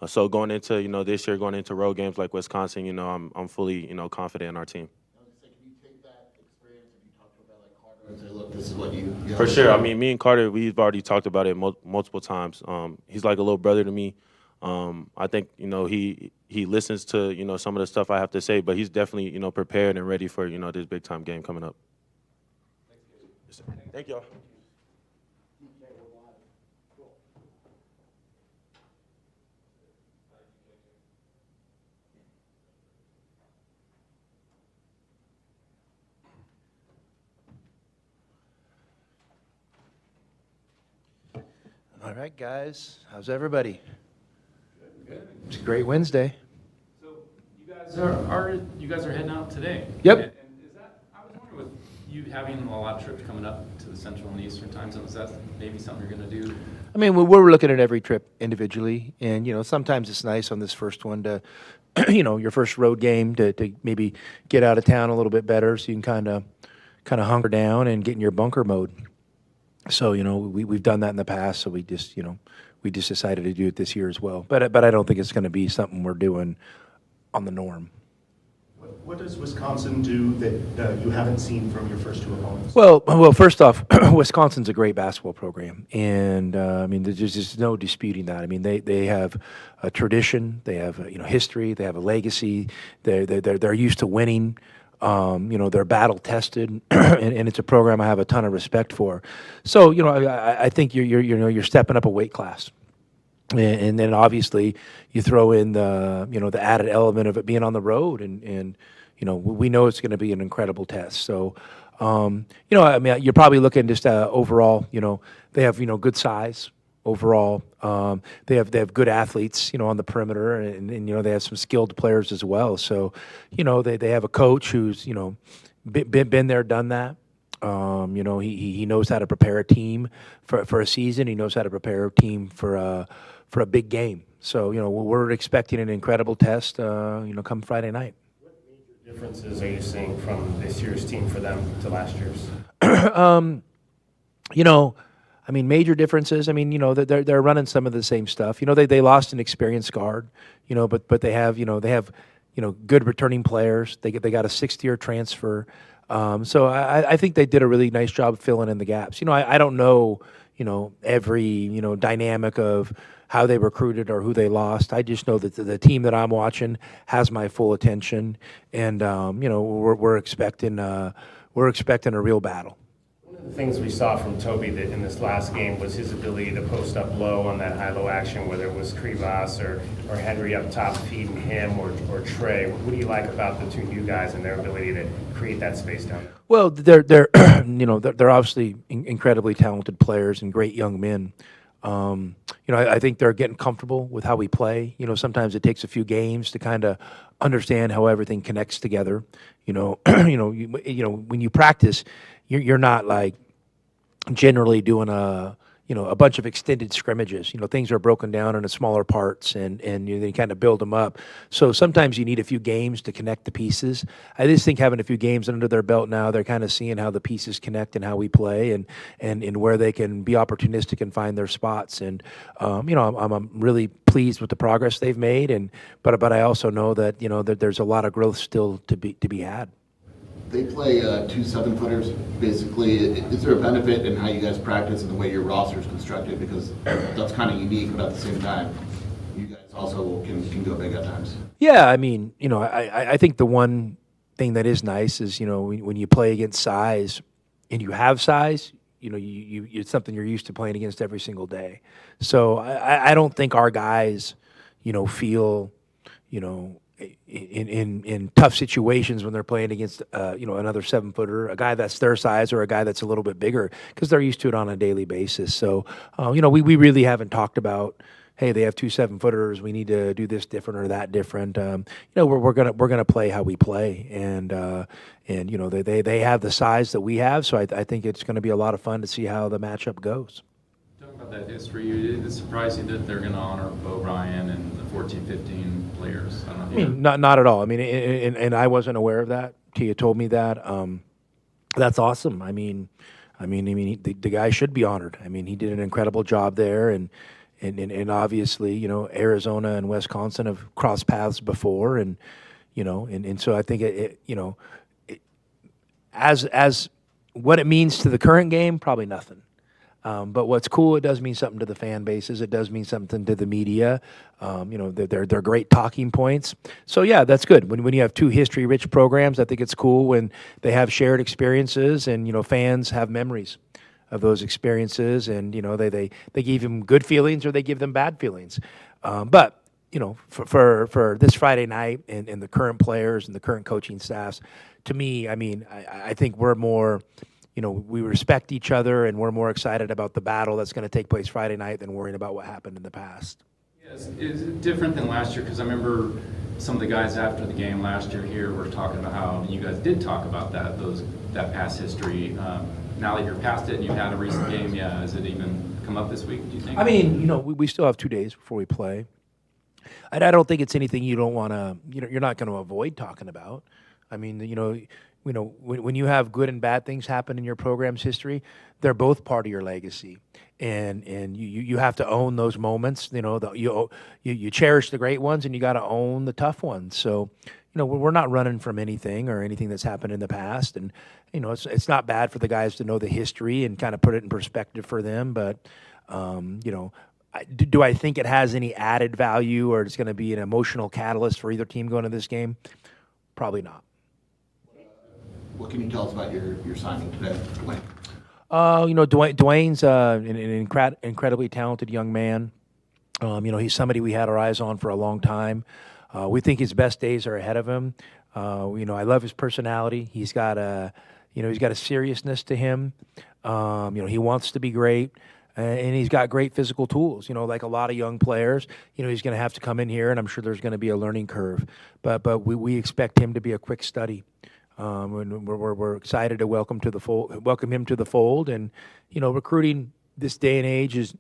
So going into this year, going into road games like Wisconsin, I'm fully confident in our team. I was gonna say, can you take that experience and you talk to a guy like Carter and say, look, this is what you For have to sure. I do? mean, me and Carter, we've already talked about it multiple times. He's like a little brother to me. I think he listens to some of the stuff I have to say, but he's definitely prepared and ready for this big time game coming up. Yes, sir. Thank y'all. All right, guys. How's everybody? Good. It's a great Wednesday. So you guys are heading out today. Yep. And is that, I was wondering, with you having a lot of trips coming up to the Central and Eastern time zone, is that maybe something you're going to do? I mean, we're looking at every trip individually, and sometimes it's nice on this first one to, your first road game to maybe get out of town a little bit better, so you can kind of hunker down and get in your bunker mode. So we've done that in the past, so we just decided to do it this year as well. But I don't think it's going to be something we're doing on the norm. What does Wisconsin do that you haven't seen from your first two opponents? Well, first off, Wisconsin's a great basketball program, and I mean, there's just no disputing that. I mean, they have a tradition, they have history, they have a legacy. They're used to winning. They're battle tested, and it's a program I have a ton of respect for. So I think you're stepping up a weight class. And then obviously you throw in the added element of it being on the road, and we know it's going to be an incredible test. So I mean, you're probably looking just overall. They have good size overall. They have good athletes on the perimeter, and they have some skilled players as well. So they have a coach who's been there, done that. He knows how to prepare a team for a season. He knows how to prepare a team for a big game. So we're expecting an incredible test. Come Friday night. What major differences are you seeing from this year's team for them to last year's? I mean, major differences. I mean, they're running some of the same stuff. They lost an experienced guard. But they have good returning players. They got a 6th-year transfer. So I think they did a really nice job filling in the gaps. I don't know every dynamic of how they recruited or who they lost. I just know that the team that I'm watching has my full attention, and we're expecting a real battle. One of the things we saw from Toby in this last game was his ability to post up low on that high-low action, whether it was Krivas or Henry up top feeding him or Trey. What do you like about the two new guys and their ability to create that space down there? Well, they're they're obviously incredibly talented players and great young men. I think they're getting comfortable with how we play. Sometimes it takes a few games to kind of understand how everything connects together. When you practice, you're not like generally doing a bunch of extended scrimmages. Things are broken down into smaller parts, and they kind of build them up. So sometimes you need a few games to connect the pieces. I just think having a few games under their belt now, they're kind of seeing how the pieces connect and how we play, and where they can be opportunistic and find their spots. And I'm really pleased with the progress they've made, but I also know that that there's a lot of growth still to be had. They play 2 7-footers, basically. Is there a benefit in how you guys practice and the way your roster is constructed? Because that's kind of unique, but at the same time, you guys also can go big at times. Yeah, I mean, I think the one thing that is nice is, when you play against size and you have size, it's something you're used to playing against every single day. So I don't think our guys, feel, in tough situations when they're playing against another 7-footer, a guy that's their size or a guy that's a little bit bigger, because they're used to it on a daily basis. So we really haven't talked about, hey, they have 2 7-footers, we need to do this different or that different. We're gonna play how we play, and they have the size that we have, so I think it's going to be a lot of fun to see how the matchup goes. Talking about that history, it surprised you that they're going to honor Bo Ryan and the 14-15 players. I don't know. I mean, not at all. I mean, and I wasn't aware of that. Tia told me that. That's awesome. I mean, the guy should be honored. I mean, he did an incredible job there, and and obviously, Arizona and Wisconsin have crossed paths before, and so I think as what it means to the current game, probably nothing. But what's cool, it does mean something to the fan bases. It does mean something to the media. They're great talking points. So yeah, that's good. When you have two history-rich programs, I think it's cool when they have shared experiences and fans have memories of those experiences, and they give them good feelings or they give them bad feelings. But for this Friday night and the current players and the current coaching staffs, to me, I think we're more. We respect each other, and we're more excited about the battle that's going to take place Friday night than worrying about what happened in the past. Yes, is it different than last year? Because I remember some of the guys after the game last year here were talking about how you guys did talk about that past history. Now that you're past it and you've had a recent game, has it even come up this week, do you think? We still have 2 days before we play. I don't think it's anything you don't want to, you're not going to avoid talking about. When you have good and bad things happen in your program's history, they're both part of your legacy, and you have to own those moments. You cherish the great ones, and you got to own the tough ones. So, we're not running from anything or anything that's happened in the past, and it's not bad for the guys to know the history and kind of put it in perspective for them. But do I think it has any added value or it's going to be an emotional catalyst for either team going to this game? Probably not. What can you tell us about your signing today, Dwayne? Dwayne's an incredibly talented young man. He's somebody we had our eyes on for a long time. We think his best days are ahead of him. I love his personality. He's got a seriousness to him. He wants to be great. And he's got great physical tools, like a lot of young players. He's going to have to come in here, and I'm sure there's going to be a learning curve. But we expect him to be a quick study. And we're excited to welcome him to the fold. And recruiting this day and age is,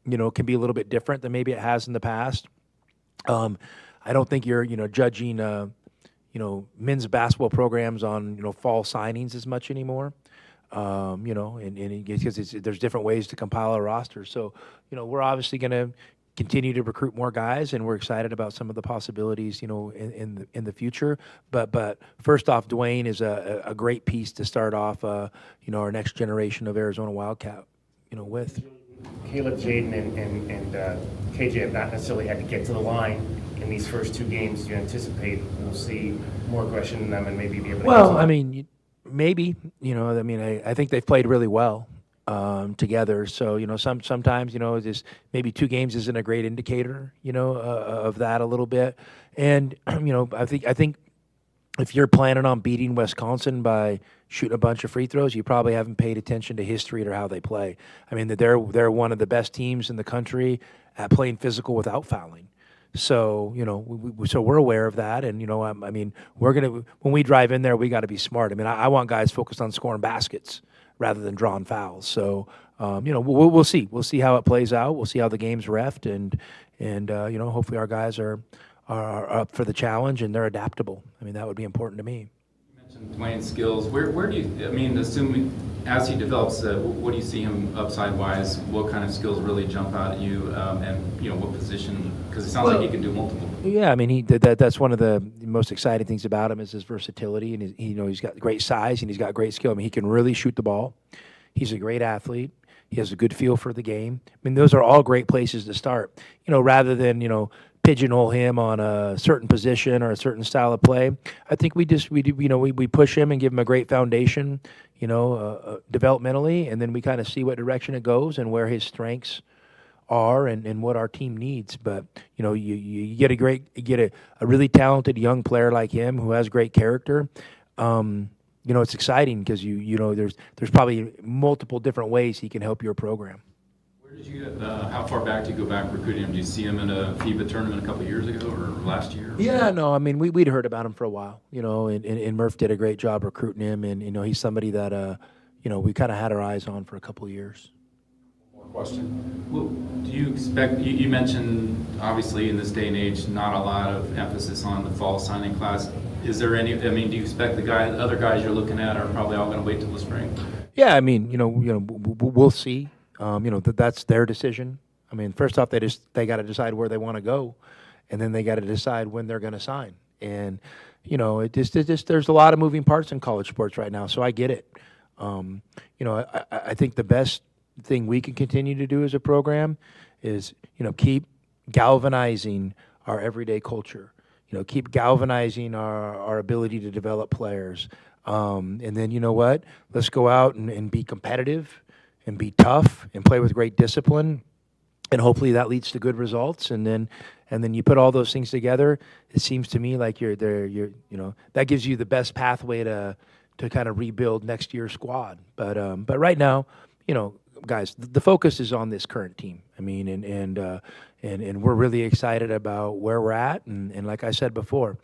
can be a little bit different than maybe it has in the past. I don't think you're judging men's basketball programs on fall signings as much anymore. Because there's different ways to compile a roster. So we're obviously going to continue to recruit more guys, and we're excited about some of the possibilities, in the future. But first off, Dwayne is a great piece to start off, our next generation of Arizona Wildcat, with. Caleb, Jaden, and KJ have not necessarily had to get to the line in these first 2 games. Do you anticipate we'll see more aggression in them and maybe be able to get to the line? Maybe. I think they've played really well together. So sometimes just maybe 2 games isn't a great indicator of that a little bit. And I think if you're planning on beating Wisconsin by shooting a bunch of free throws, you probably haven't paid attention to history or how they play. They're one of the best teams in the country at playing physical without fouling. So we're aware of that, and we're gonna, when we drive in there, we got to be smart. I want guys focused on scoring baskets rather than drawing fouls. So we'll see. We'll see how it plays out. We'll see how the game's reffed, and hopefully our guys are up for the challenge and they're adaptable. That would be important to me. Dwayne's skills. Where do you? Assuming as he develops, what do you see him upside wise? What kind of skills really jump out at you, and what position? Because it sounds like he can do multiple. Yeah, that's one of the most exciting things about him is his versatility, and he's got great size and he's got great skill. He can really shoot the ball. He's a great athlete. He has a good feel for the game. those are all great places to start. Rather than pigeonhole him on a certain position or a certain style of play. I think we push him and give him a great foundation, developmentally, and then we kind of see what direction it goes and where his strengths are and what our team needs. But you get a really talented young player like him who has great character. It's exciting because there's probably multiple different ways he can help your program. Did you how far back do you go back recruiting him? Do you see him in a FIBA tournament a couple of years ago or last year? Yeah, no, we'd heard about him for a while, and Murph did a great job recruiting him, and he's somebody that we kind of had our eyes on for a couple of years. More question. Well, do you expect? You mentioned obviously in this day and age, not a lot of emphasis on the fall signing class. Is there any? Do you expect the other guys you're looking at are probably all going to wait till the spring? Yeah, we'll see. That's their decision. I mean, first off, they got to decide where they want to go, and then they got to decide when they're going to sign. And it just there's a lot of moving parts in college sports right now, so I get it. I think the best thing we can continue to do as a program is keep galvanizing our everyday culture. Keep galvanizing our ability to develop players. And then, you know what? Let's go out and be competitive and be tough and play with great discipline. And hopefully that leads to good results. And then you put all those things together. It seems to me like that gives you the best pathway to kind of rebuild next year's squad. But right now, guys, the focus is on this current team. I mean, and we're really excited about where we're at. And like I said before,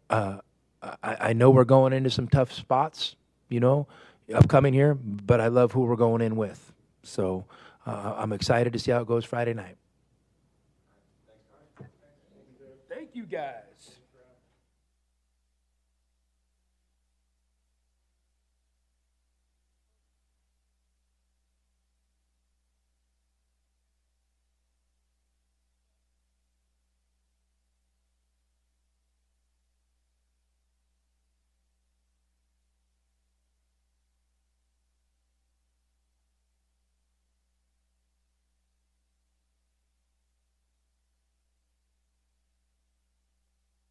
I know we're going into some tough spots, upcoming here, but I love who we're going in with. So I'm excited to see how it goes Friday night. Thank you, guys.